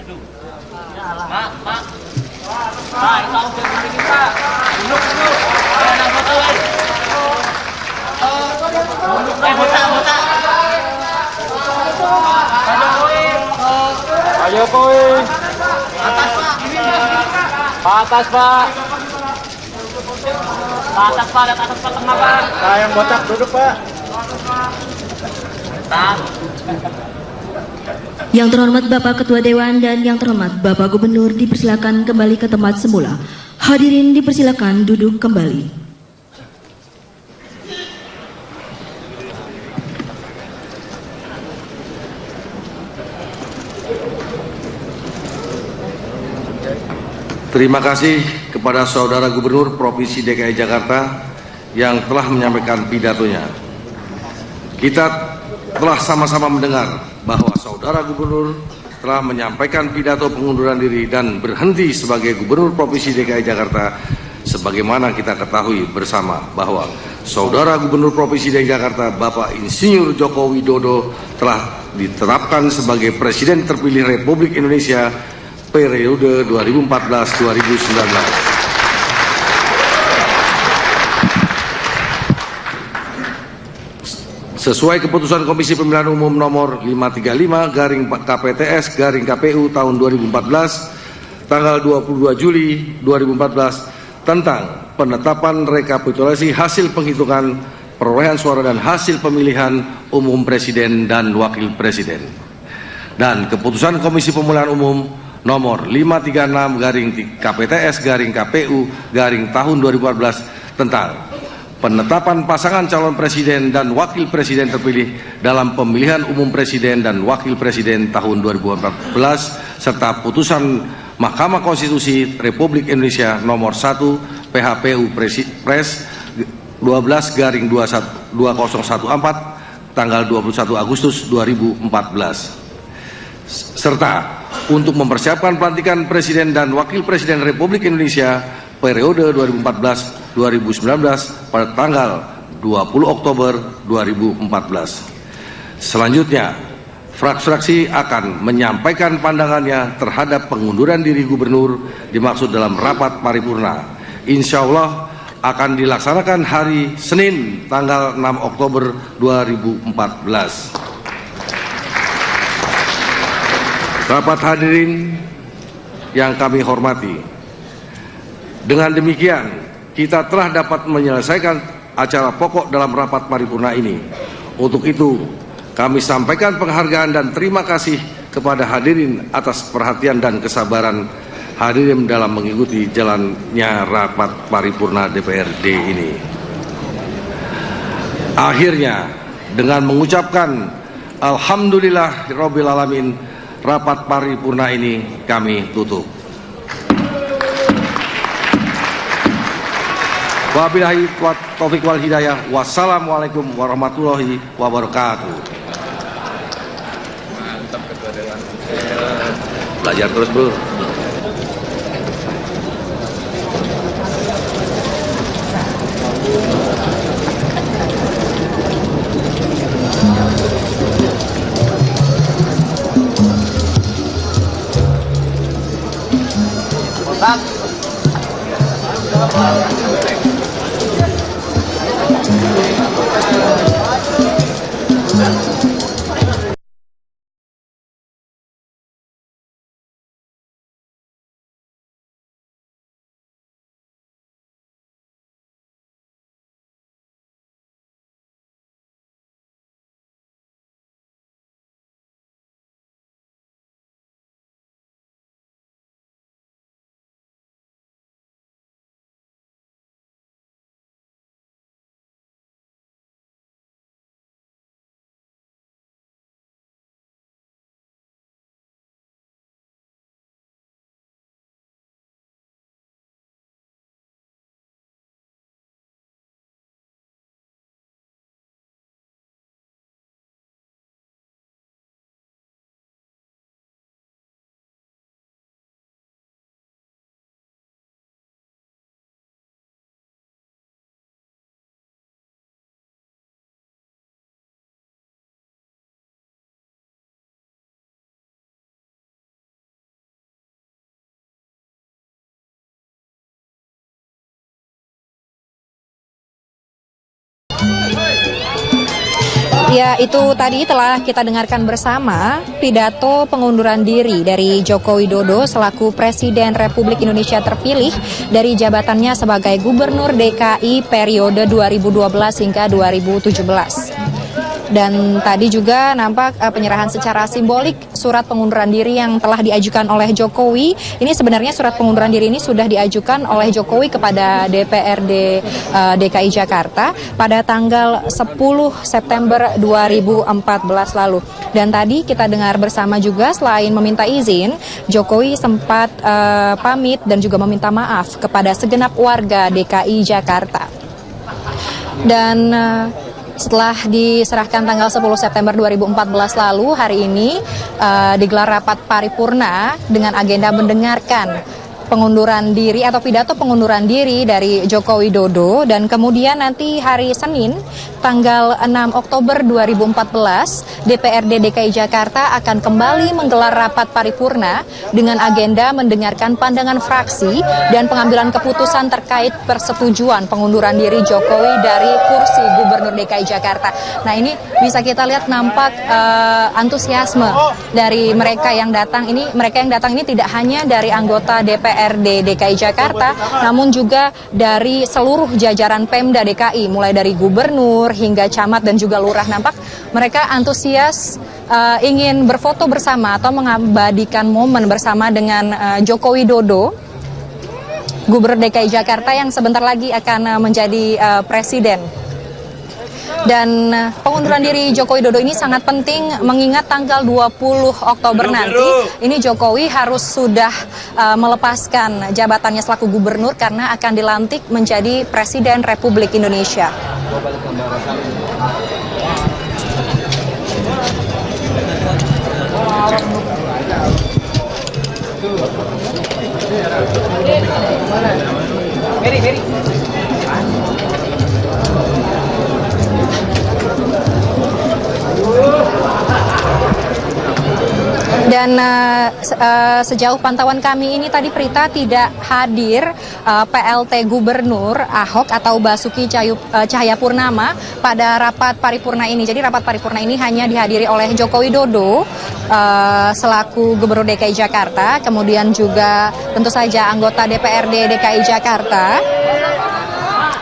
Pak, Pak. Pak, ikaw ang pinag kita. Bulok. Kaya nang foto ay. Bulok ay buta. Ayo kowe. Atas, Pak. Atas, Pak. Atas, Pak. Lihat atas, Pak. Tengah, Pak. Yang botak duduk, Pak. Tak. Yang terhormat Bapak Ketua Dewan dan yang terhormat Bapak Gubernur dipersilakan kembali ke tempat semula. Hadirin dipersilakan duduk kembali. Terima kasih kepada Saudara Gubernur Provinsi DKI Jakarta yang telah menyampaikan pidatonya. Kita telah sama-sama mendengar bahwa Saudara Gubernur telah menyampaikan pidato pengunduran diri dan berhenti sebagai Gubernur Provinsi DKI Jakarta. Sebagaimana kita ketahui bersama bahwa Saudara Gubernur Provinsi DKI Jakarta Bapak Insinyur Joko Widodo telah ditetapkan sebagai Presiden terpilih Republik Indonesia periode 2014-2019. Sesuai keputusan Komisi Pemilihan Umum nomor 535/KPTS/KPU tahun 2014 tanggal 22 Juli 2014 tentang penetapan rekapitulasi hasil penghitungan perolehan suara dan hasil pemilihan umum presiden dan wakil presiden. Dan keputusan Komisi Pemilihan Umum nomor 536/KPTS/KPU tahun 2014 tentang penetapan pasangan calon presiden dan wakil presiden terpilih dalam pemilihan umum presiden dan wakil presiden tahun 2014 serta putusan Mahkamah Konstitusi Republik Indonesia nomor 1 PHPU Pres 12/2014 tanggal 21 Agustus 2014 serta untuk mempersiapkan pelantikan presiden dan wakil presiden Republik Indonesia periode 2014-2019 pada tanggal 20 Oktober 2014. Selanjutnya, fraksi akan menyampaikan pandangannya terhadap pengunduran diri gubernur dimaksud dalam rapat paripurna. Insya Allah akan dilaksanakan hari Senin tanggal 6 Oktober 2014. Rapat hadirin yang kami hormati, dengan demikian kita telah dapat menyelesaikan acara pokok dalam rapat paripurna ini. Untuk itu kami sampaikan penghargaan dan terima kasih kepada hadirin atas perhatian dan kesabaran hadirin dalam mengikuti jalannya rapat paripurna DPRD ini. Akhirnya dengan mengucapkan Alhamdulillahirabbil alamin, rapat paripurna ini kami tutup. Wabillahi taufiq wal hidayah. Wassalamualaikum warahmatullahi wabarakatuh. Mantap Ketua Dewan. Belajar terus, Bro. Ya, itu tadi telah kita dengarkan bersama pidato pengunduran diri dari Joko Widodo selaku Presiden Republik Indonesia terpilih dari jabatannya sebagai Gubernur DKI periode 2012 hingga 2017. Dan tadi juga nampak penyerahan secara simbolik surat pengunduran diri yang telah diajukan oleh Jokowi. Ini sebenarnya surat pengunduran diri ini sudah diajukan oleh Jokowi kepada DPRD DKI Jakarta pada tanggal 10 September 2014 lalu. Dan tadi kita dengar bersama juga selain meminta izin, Jokowi sempat pamit dan juga meminta maaf kepada segenap warga DKI Jakarta. Dan setelah diserahkan tanggal 10 September 2014 lalu, hari ini digelar rapat paripurna dengan agenda mendengarkan pengunduran diri atau pidato pengunduran diri dari Joko Widodo, dan kemudian nanti hari Senin tanggal 6 Oktober 2014 DPRD DKI Jakarta akan kembali menggelar rapat paripurna dengan agenda mendengarkan pandangan fraksi dan pengambilan keputusan terkait persetujuan pengunduran diri Jokowi dari kursi Gubernur DKI Jakarta. Nah, ini bisa kita lihat nampak antusiasme dari mereka yang datang ini. Mereka yang datang ini tidak hanya dari anggota DPRD DKI Jakarta, namun juga dari seluruh jajaran Pemda DKI, mulai dari gubernur hingga camat dan juga lurah. Nampak mereka antusias ingin berfoto bersama atau mengabadikan momen bersama dengan Joko Widodo, Gubernur DKI Jakarta yang sebentar lagi akan menjadi presiden. Dan pengunduran diri Joko Widodo ini sangat penting mengingat tanggal 20 Oktober nanti ini Jokowi harus sudah melepaskan jabatannya selaku gubernur karena akan dilantik menjadi Presiden Republik Indonesia. Dan sejauh pantauan kami ini tadi, Prita, tidak hadir PLT Gubernur Ahok atau Basuki Cahayapurnama pada rapat paripurna ini. Jadi rapat paripurna ini hanya dihadiri oleh Joko Widodo selaku Gubernur DKI Jakarta, kemudian juga tentu saja anggota DPRD DKI Jakarta,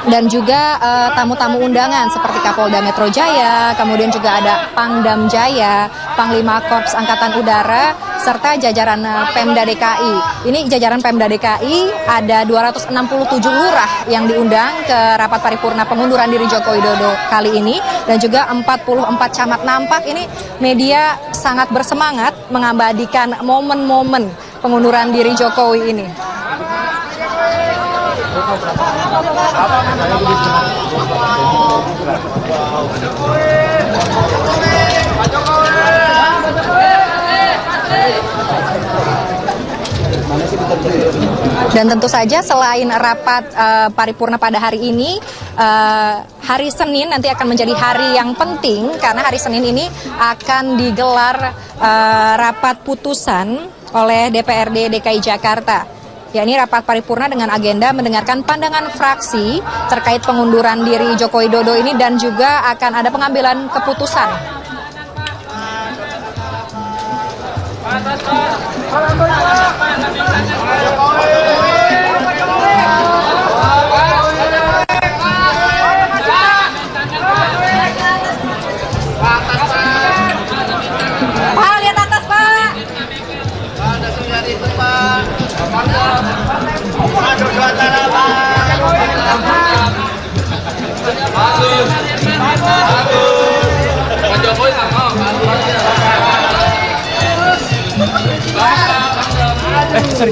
dan juga tamu-tamu undangan seperti Kapolda Metro Jaya, kemudian juga ada Pangdam Jaya, Panglima Korps Angkatan Udara, serta jajaran Pemda DKI. Ini jajaran Pemda DKI ada 267 lurah yang diundang ke rapat paripurna pengunduran diri Joko Widodo kali ini, dan juga 44 camat. Nampak ini media sangat bersemangat mengabadikan momen-momen pengunduran diri Jokowi ini. Dan tentu saja selain rapat paripurna pada hari ini, hari Senin nanti akan menjadi hari yang penting karena hari Senin ini akan digelar rapat putusan oleh DPRD DKI Jakarta. Yakni rapat paripurna dengan agenda mendengarkan pandangan fraksi terkait pengunduran diri Joko Widodo ini, dan juga akan ada pengambilan keputusan. Pak, lihat atas, Pak. Sorry.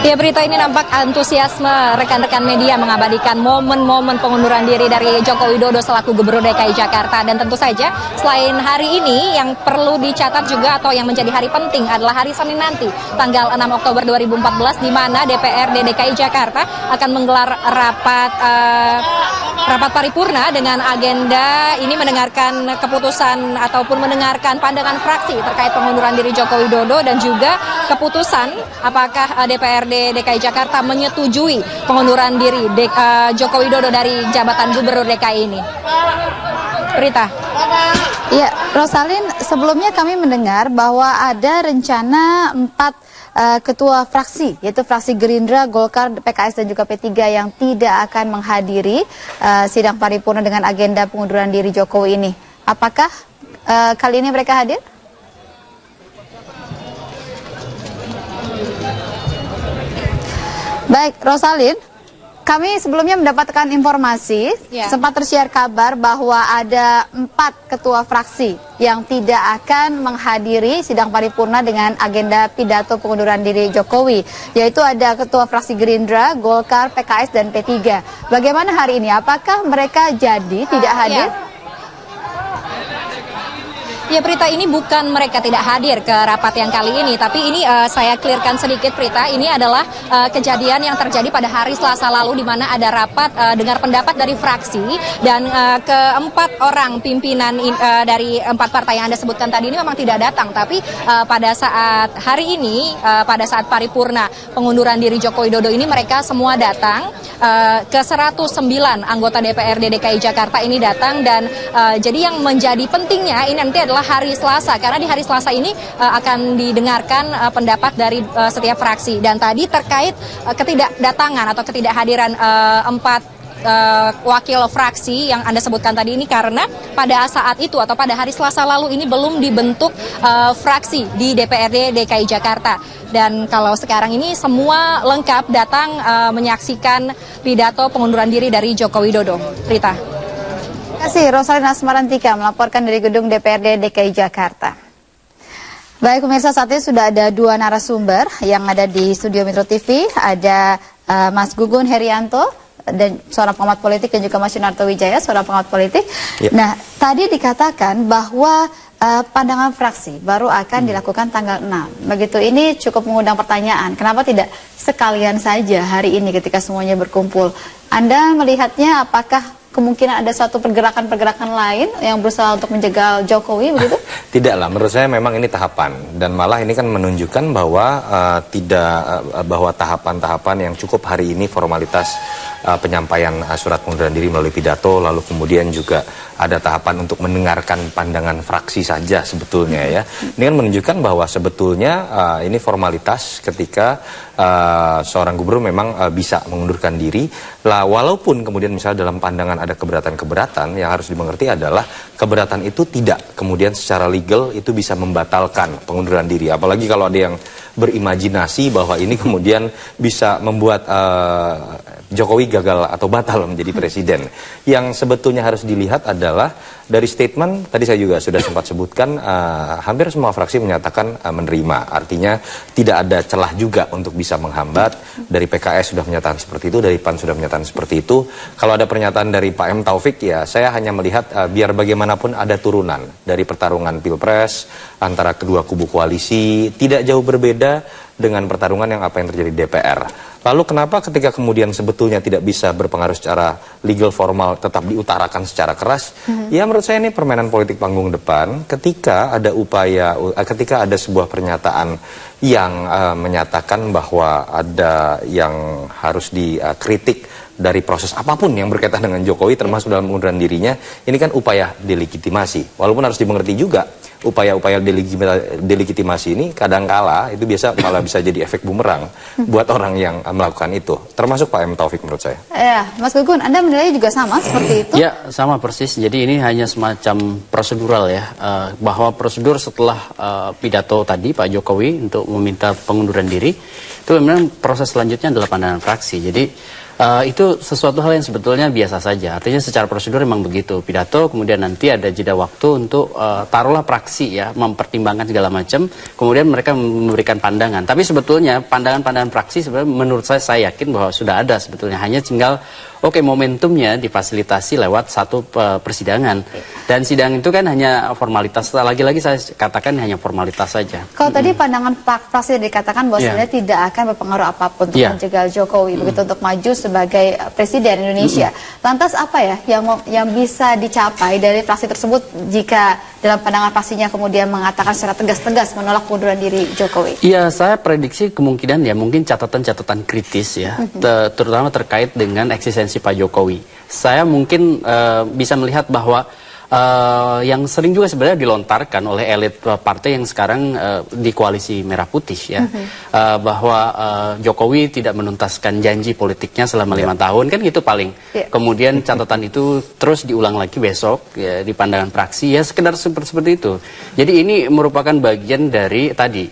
Ya, berita ini nampak antusiasme rekan-rekan media mengabadikan momen-momen pengunduran diri dari Joko Widodo selaku Gubernur DKI Jakarta. Dan tentu saja selain hari ini yang perlu dicatat juga atau yang menjadi hari penting adalah hari Senin nanti tanggal 6 Oktober 2014 di mana DPRD DKI Jakarta akan menggelar rapat rapat paripurna dengan agenda ini mendengarkan keputusan ataupun mendengarkan pandangan fraksi terkait pengunduran diri Joko Widodo dan juga keputusan apakah DPRD DKI Jakarta menyetujui pengunduran diri Joko Widodo dari jabatan Gubernur DKI ini. Berita. Ya, Rosalin, sebelumnya kami mendengar bahwa ada rencana 4 ketua fraksi, yaitu fraksi Gerindra, Golkar, PKS dan juga P3 yang tidak akan menghadiri sidang paripurna dengan agenda pengunduran diri Jokowi ini. Apakah kali ini mereka hadir? Baik, Rosalin. Kami sebelumnya mendapatkan informasi, sempat tersiar kabar bahwa ada 4 ketua fraksi yang tidak akan menghadiri sidang paripurna dengan agenda pidato pengunduran diri Jokowi, yaitu ada ketua fraksi Gerindra, Golkar, PKS, dan P3. Bagaimana hari ini? Apakah mereka jadi tidak hadir? Ya Prita, ini bukan mereka tidak hadir ke rapat yang kali ini, tapi ini saya clearkan sedikit Prita, ini adalah kejadian yang terjadi pada hari Selasa lalu di mana ada rapat dengar pendapat dari fraksi dan keempat orang pimpinan dari 4 partai yang Anda sebutkan tadi ini memang tidak datang, tapi pada saat hari ini, pada saat paripurna pengunduran diri Joko Widodo ini mereka semua datang, ke 109 anggota DPRD DKI Jakarta ini datang dan jadi yang menjadi pentingnya ini nanti adalah hari Selasa, karena di hari Selasa ini akan didengarkan pendapat dari setiap fraksi. Dan tadi terkait ketidakdatangan atau ketidakhadiran 4 wakil fraksi yang Anda sebutkan tadi ini karena pada saat itu atau pada hari Selasa lalu ini belum dibentuk fraksi di DPRD DKI Jakarta. Dan kalau sekarang ini semua lengkap datang menyaksikan pidato pengunduran diri dari Joko Widodo. Rita. Terima kasih Rosalin Asmarantika melaporkan dari gedung DPRD DKI Jakarta. Baik pemirsa, saat ini sudah ada 2 narasumber yang ada di studio Metro TV. Ada Mas Gugun Herianto dan seorang pengamat politik dan juga Mas Yunarto Wijaya, seorang pengamat politik. Ya. Nah, tadi dikatakan bahwa pandangan fraksi baru akan dilakukan tanggal 6. Begitu, ini cukup mengundang pertanyaan. Kenapa tidak sekalian saja hari ini ketika semuanya berkumpul? Anda melihatnya apakah kemungkinan ada suatu pergerakan-pergerakan lain yang berusaha untuk menjegal Jokowi begitu? Tidaklah, menurut saya memang ini tahapan dan malah ini kan menunjukkan bahwa bahwa tahapan-tahapan yang cukup hari ini formalitas penyampaian surat pengunduran diri melalui pidato, lalu kemudian juga ada tahapan untuk mendengarkan pandangan fraksi saja sebetulnya ya. Ini kan menunjukkan bahwa sebetulnya ini formalitas ketika seorang gubernur memang bisa mengundurkan diri. Lah walaupun kemudian misalnya dalam pandangan ada keberatan-keberatan, yang harus dimengerti adalah keberatan itu tidak kemudian secara legal itu bisa membatalkan pengunduran diri. Apalagi kalau ada yang berimajinasi bahwa ini kemudian bisa membuat Jokowi gagal atau batal menjadi presiden. Yang sebetulnya harus dilihat adalah dari statement, tadi saya juga sudah sempat sebutkan, hampir semua fraksi menyatakan menerima. Artinya tidak ada celah juga untuk bisa menghambat. Dari PKS sudah menyatakan seperti itu, dari PAN sudah menyatakan seperti itu. Kalau ada pernyataan dari Pak M. Taufik, ya saya hanya melihat biar bagaimanapun ada turunan dari pertarungan Pilpres antara kedua kubu koalisi, tidak jauh berbeda dengan pertarungan yang apa yang terjadi di DPR. Lalu kenapa ketika kemudian sebetulnya tidak bisa berpengaruh secara legal formal tetap diutarakan secara keras? Ya menurut saya ini permainan politik panggung depan ketika ada upaya, ketika ada sebuah pernyataan yang menyatakan bahwa ada yang harus dikritik dari proses apapun yang berkaitan dengan Jokowi termasuk dalam pengunduran dirinya, ini kan upaya delegitimasi. Walaupun harus dimengerti juga upaya-upaya delegitimasi ini kadangkala itu biasa malah bisa jadi efek bumerang buat orang yang melakukan itu, termasuk Pak M. Taufik menurut saya. Ya, Mas Gugun, Anda menilai juga sama seperti itu? Ya, sama persis. Jadi ini hanya semacam prosedural ya, bahwa prosedur setelah pidato tadi Pak Jokowi untuk meminta pengunduran diri, itu memang proses selanjutnya adalah pandangan fraksi. Jadi itu sesuatu hal yang sebetulnya biasa saja. Artinya secara prosedur memang begitu. Pidato, kemudian nanti ada jeda waktu untuk taruhlah praksi ya, mempertimbangkan segala macam. Kemudian mereka memberikan pandangan. Tapi sebetulnya pandangan-pandangan praksi sebenarnya menurut saya yakin bahwa sudah ada sebetulnya. Hanya tinggal oke, momentumnya difasilitasi lewat satu persidangan. Dan sidang itu kan hanya formalitas, lagi-lagi saya katakan hanya formalitas saja. Kalau tadi pandangan fraksi dikatakan bahwa sebenarnya tidak akan berpengaruh apapun untuk menjegal Jokowi begitu untuk maju sebagai presiden Indonesia. Lantas apa ya yang bisa dicapai dari fraksi tersebut jika dalam pandangan fraksinya kemudian mengatakan secara tegas-tegas menolak pengunduran diri Jokowi? Iya, saya prediksi kemungkinan ya mungkin catatan-catatan kritis ya, terutama terkait dengan eksistensi Pak Jokowi. Saya mungkin bisa melihat bahwa yang sering juga sebenarnya dilontarkan oleh elit partai yang sekarang di koalisi Merah Putih ya, bahwa Jokowi tidak menuntaskan janji politiknya selama 5 tahun, kan itu paling. Kemudian catatan itu terus diulang lagi besok ya, di pandangan praksi ya, sekedar seperti itu. Jadi ini merupakan bagian dari tadi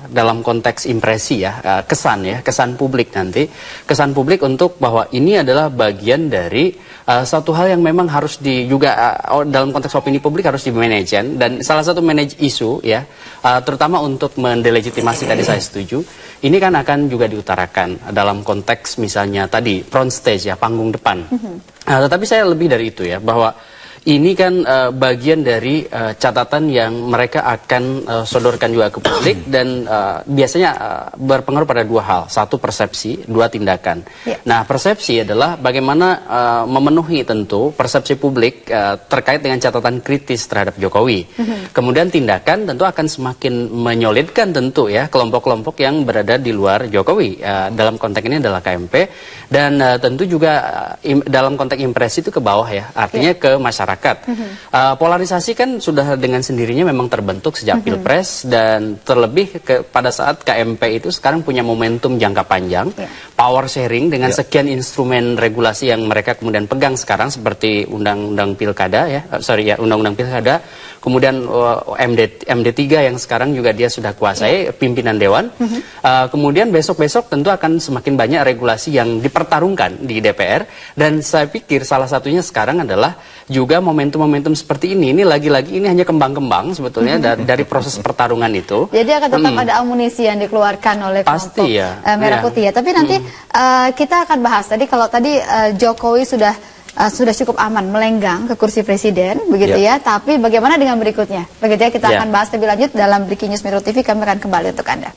dalam konteks impresi ya, kesan publik nanti, kesan publik untuk bahwa ini adalah bagian dari satu hal yang memang harus dalam konteks opini publik harus dimanage, dan salah satu manage isu ya, terutama untuk mendelegitimasi tadi saya setuju, ini kan akan juga diutarakan dalam konteks misalnya tadi front stage ya, panggung depan. Tetapi saya lebih dari itu ya, bahwa ini kan bagian dari catatan yang mereka akan sodorkan juga ke publik, dan biasanya berpengaruh pada dua hal. Satu, persepsi, dua, tindakan. Nah, persepsi adalah bagaimana memenuhi tentu persepsi publik terkait dengan catatan kritis terhadap Jokowi. Kemudian tindakan tentu akan semakin menyolidkan tentu ya kelompok-kelompok yang berada di luar Jokowi. Dalam konteks ini adalah KMP, dan tentu juga dalam konteks impresi itu ke bawah ya, artinya ke masyarakat. Polarisasi kan sudah dengan sendirinya memang terbentuk sejak Pilpres, dan terlebih pada saat KMP itu sekarang punya momentum jangka panjang, power sharing dengan sekian instrumen regulasi yang mereka kemudian pegang sekarang, seperti undang-undang pilkada ya, undang-undang pilkada, kemudian MD3 yang sekarang juga dia sudah kuasai pimpinan dewan. Kemudian besok-besok tentu akan semakin banyak regulasi yang dipertarungkan di DPR, dan saya pikir salah satunya sekarang adalah juga momentum-momentum seperti ini lagi-lagi ini hanya kembang-kembang sebetulnya dari proses pertarungan itu. Jadi akan tetap ada amunisi yang dikeluarkan oleh kelompok Merah Putih ya. Tapi nanti kita akan bahas tadi, kalau tadi Jokowi sudah cukup aman melenggang ke kursi presiden begitu ya. Tapi bagaimana dengan berikutnya? Begitu ya, kita akan bahas lebih lanjut dalam Breaking News Metro TV. Kami akan kembali untuk Anda.